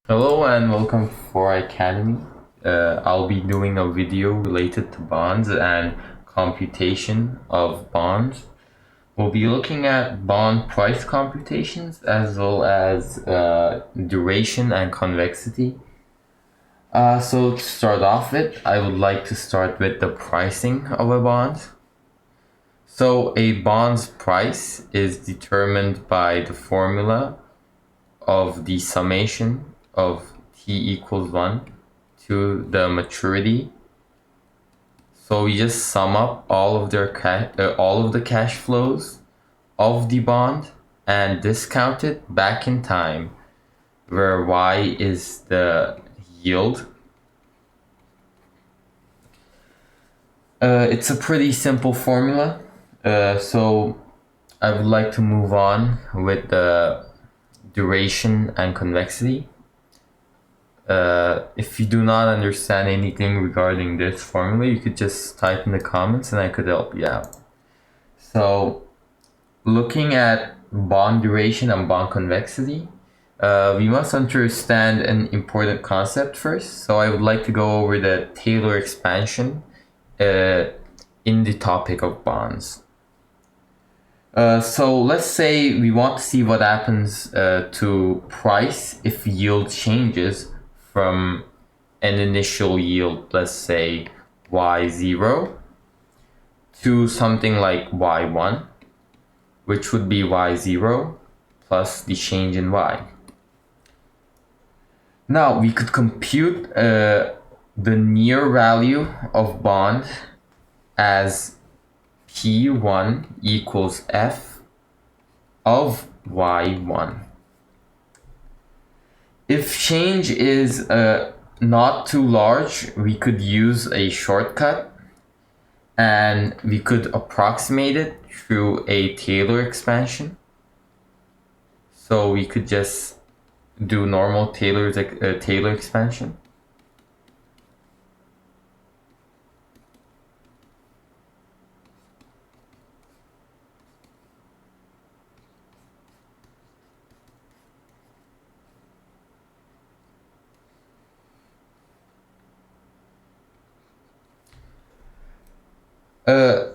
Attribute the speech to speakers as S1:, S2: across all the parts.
S1: Hello and welcome to Fouraye Academy. I'll be doing a video related to bonds and computation of bonds. We'll be looking at bond price computations as well as duration and convexity. So to start off with, I would like to start with the pricing of a bond. So a bond's price is determined by the formula of the summation of t equals 1 to the maturity. So we just sum up all of the cash flows of the bond and discount it back in time, where y is the yield. It's a pretty simple formula. So I would like to move on with the duration and convexity. If you do not understand anything regarding this formula, you could just type in the comments and I could help you out. So looking at bond duration and bond convexity, we must understand an important concept first. So I would like to go over the Taylor expansion in the topic of bonds. So let's say we want to see what happens to price if yield changes from an initial yield, let's say y0, to something like y1, which would be y0 plus the change in y. Now we could compute the near value of bond as P1 equals F of Y1. If change is not too large, we could use a shortcut and we could approximate it through a Taylor expansion. So we could just do normal Taylor expansion.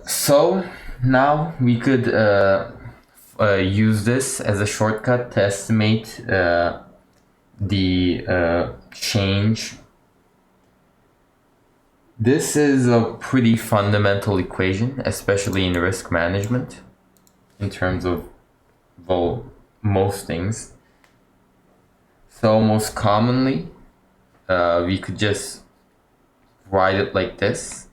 S1: So now we could use this as a shortcut to estimate the change. This is a pretty fundamental equation, especially in risk management, in terms of, well, most things. So most commonly, we could just write it like this.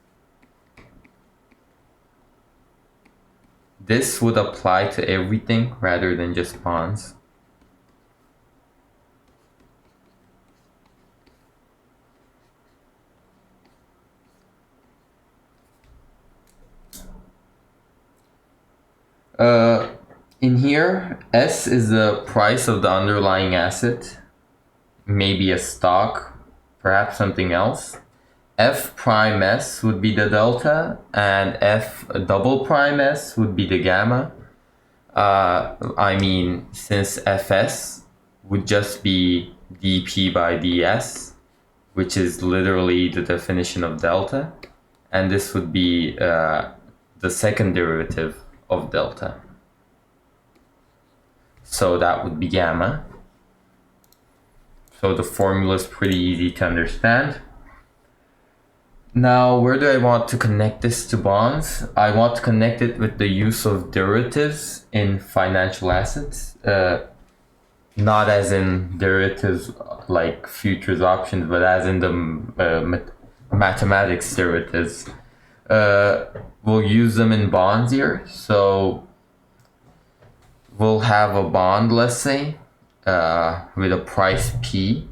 S1: This would apply to everything rather than just bonds. In here, S is the price of the underlying asset, maybe a stock, perhaps something else. F prime S would be the delta, and F double prime S would be the gamma. I mean, since Fs would just be dp by ds, which is literally the definition of delta, and this would be the second derivative of delta. So that would be gamma. So the formula is pretty easy to understand. Now, where do I want to connect this to bonds? I want to connect it with the use of derivatives in financial assets. Not as in derivatives like futures options, but as in the mathematics derivatives. We'll use them in bonds here. So we'll have a bond, let's say, with a price P.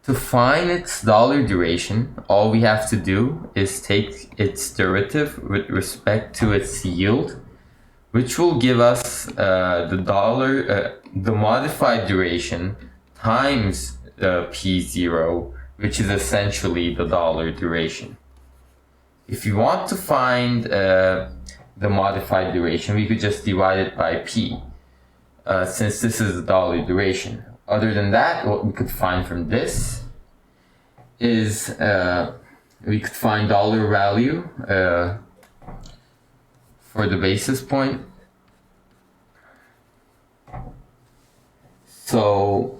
S1: To find its dollar duration, all we have to do is take its derivative with respect to its yield, which will give us the modified duration times P0, which is essentially the dollar duration. If you want to find the modified duration, we could just divide it by P, since this is the dollar duration. Other than that, what we could find from this is we could find dollar value for the basis point. So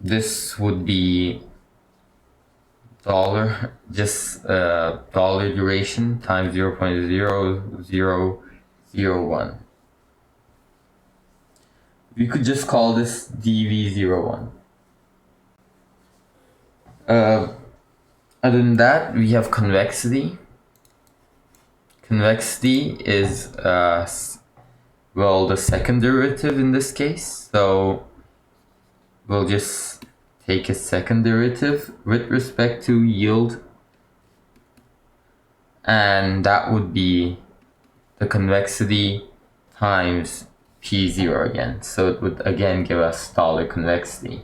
S1: this would be dollar, just dollar duration times 0.0001. We could just call this dv01. Other than that, we have convexity. Convexity is well, the second derivative in this case. So we'll just take a second derivative with respect to yield, and that would be the convexity times P0 again. So it would again give us dollar convexity.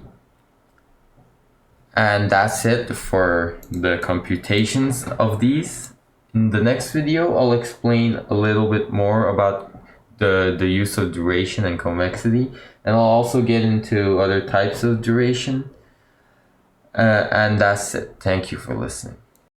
S1: And that's it for the computations of these. In the next video, I'll explain a little bit more about the use of duration and convexity, and I'll also get into other types of duration. And that's it. Thank you for listening.